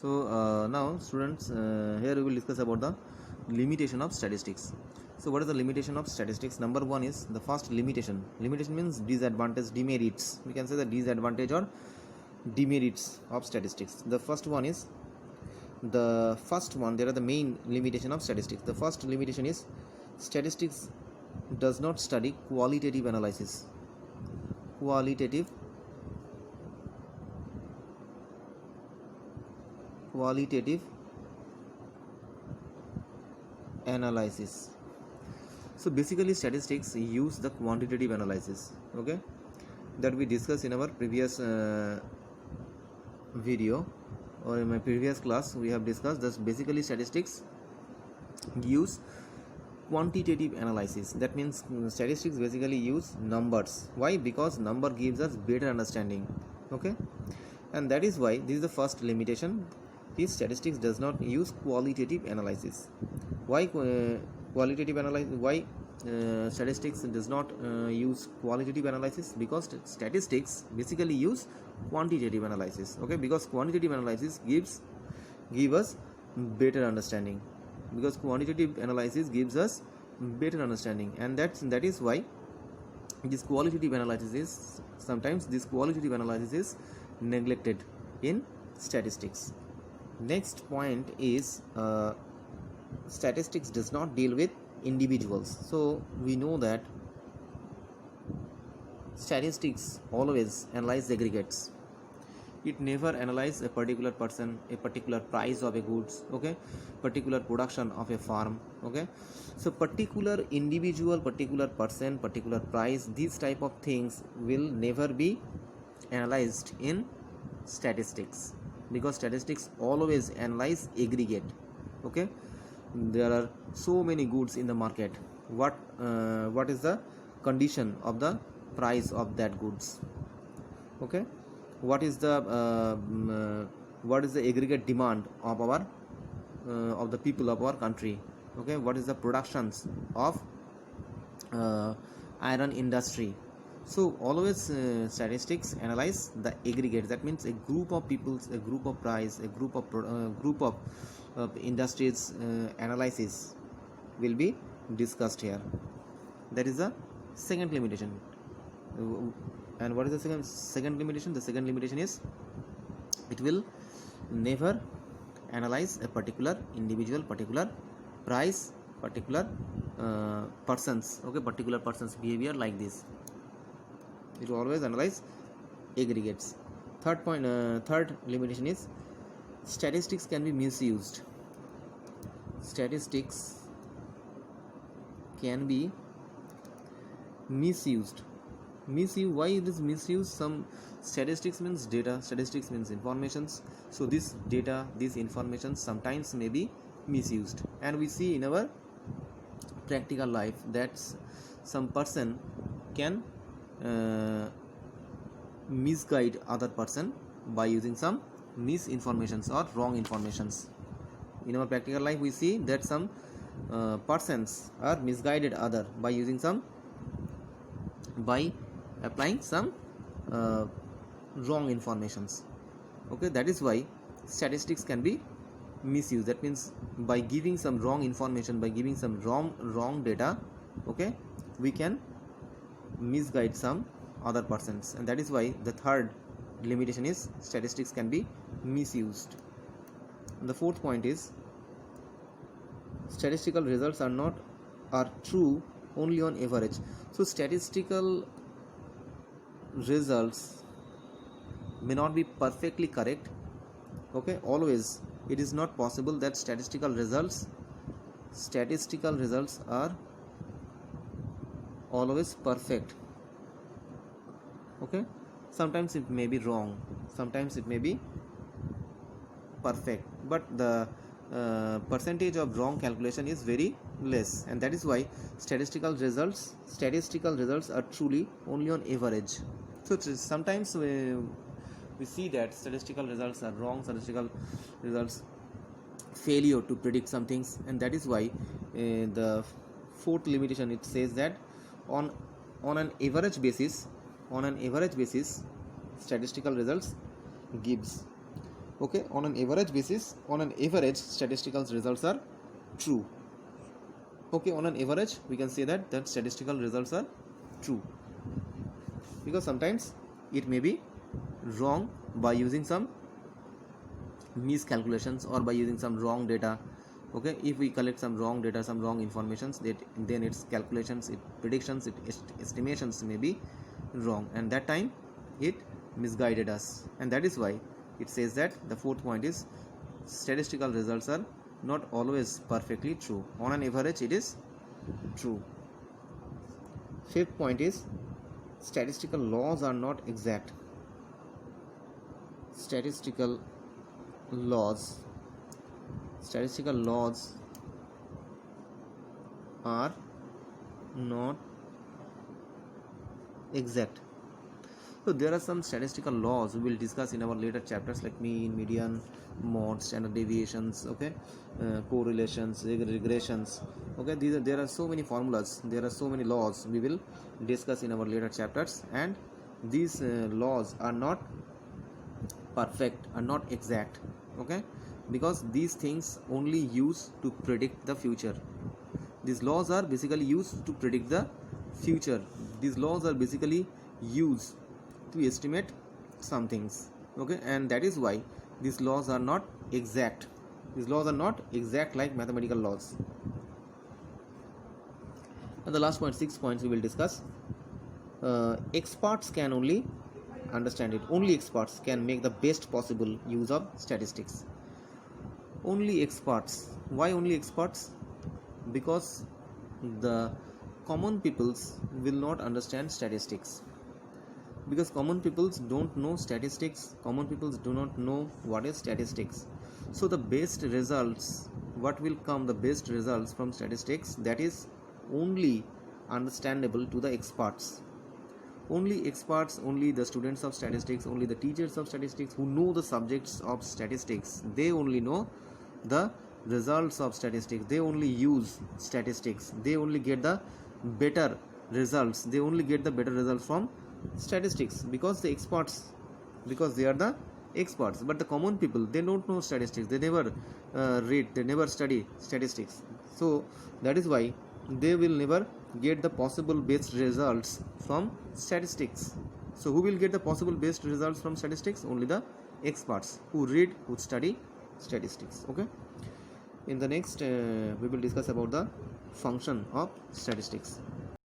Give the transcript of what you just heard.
So now students, here we will discuss about the limitation of statistics. So what is the limitation of statistics? Number one is the first limitation. Limitation means disadvantage, demerits. We can say the disadvantage or demerits of statistics. The first one, there are the main limitation of statistics. The first limitation is statistics does not study qualitative analysis. Qualitative analysis. So basically statistics use the quantitative analysis, okay, that we discussed in our previous video, or in my previous class we have discussed that basically statistics use quantitative analysis. That means statistics basically use numbers. Why? Because number gives us better understanding, okay, and that is why this is the first limitation. This statistics does not use qualitative analysis. Why qualitative analysis? Why statistics does not use qualitative analysis? Because statistics basically use quantitative analysis, okay, because quantitative analysis give us better understanding, because quantitative analysis gives us better understanding, and that is why this qualitative analysis is sometimes neglected in statistics. Next point is statistics does not deal with individuals. So we know that statistics always analyze aggregates. It never analyze a particular person, a particular price of a goods, okay, particular production of a farm, okay. So particular individual, particular person, particular price, these type of things will never be analyzed in statistics, because statistics always analyze aggregate, okay. There are so many goods in the market. What is the condition of the price of that goods, okay. What is the aggregate demand of our of the people of our country, okay. What is the productions of iron industry. So always statistics analyze the aggregate. That means a group of peoples, a group of price, a group of industries analysis will be discussed here. That is the second limitation. And what is the second limitation? The second limitation is it will never analyze a particular individual, particular price, particular persons, okay, particular persons behavior like this. It will always analyze aggregates. Third limitation is statistics can be misused. Statistics can be misused. Why it is misused? Some statistics means data, statistics means informations. So this data, this information sometimes may be misused, and we see in our practical life that some person can misguide other person by using some misinformations or wrong informations. In our practical life we see that some persons are misguided other by applying some wrong informations, okay. That is why statistics can be misused. That means by giving some wrong information, by giving some wrong data, okay, we can misguide some other persons, and that is why the third limitation is statistics can be misused. And the fourth point is statistical results are true only on average. So statistical results may not be perfectly correct, okay. Always it is not possible that statistical results are always perfect, okay. Sometimes it may be wrong, sometimes it may be perfect, but the percentage of wrong calculation is very less, and that is why statistical results are truly only on average. So sometimes we see that statistical results are wrong, statistical results failure to predict some things, and that is why the fourth limitation, it says that on an average basis statistical results gives. Okay, on an average basis, on an average, statistical results are true. Okay, on an average, we can say that statistical results are true, because sometimes it may be wrong by using some miscalculations or by using some wrong data. Okay, if we collect some wrong data, some wrong informations, then its calculations, its predictions, its estimations may be wrong, and that time it misguided us, and that is why it says that the fourth point is statistical results are not always perfectly true. On an average, it is true. Fifth point is statistical laws are not exact. Statistical laws are not exact. So there are some statistical laws we will discuss in our later chapters, like mean, median, mode, standard deviations, okay, correlations, regressions. Okay, there are so many formulas, there are so many laws we will discuss in our later chapters, and these laws are not perfect, are not exact. Okay, because these things only used to predict the future. These laws are basically used to predict the future. These laws are basically used to estimate some things. Okay, and that is why these laws are not exact. These laws are not exact like mathematical laws. And the last point, 6 points we will discuss. Experts can only understand it. Only experts can make the best possible use of statistics. Only experts. Why only experts? Because the common peoples will not understand statistics. Because common peoples don't know statistics, common peoples do not know what is statistics. So the best results, what will come, the best results from statistics, that is only understandable to the experts. Only experts, only the students of statistics, only the teachers of statistics who know the subjects of statistics, they only know the results of statistics, they only use statistics, they only get the better results, they only get the better results from statistics, because the experts, because they are the experts. But the common people, they don't know statistics, they never read, they never study statistics, so that is why they will never get the possible best results from statistics. So who will get the possible best results from statistics? Only the experts who read, who study statistics. Okay, in the next we will discuss about the function of statistics.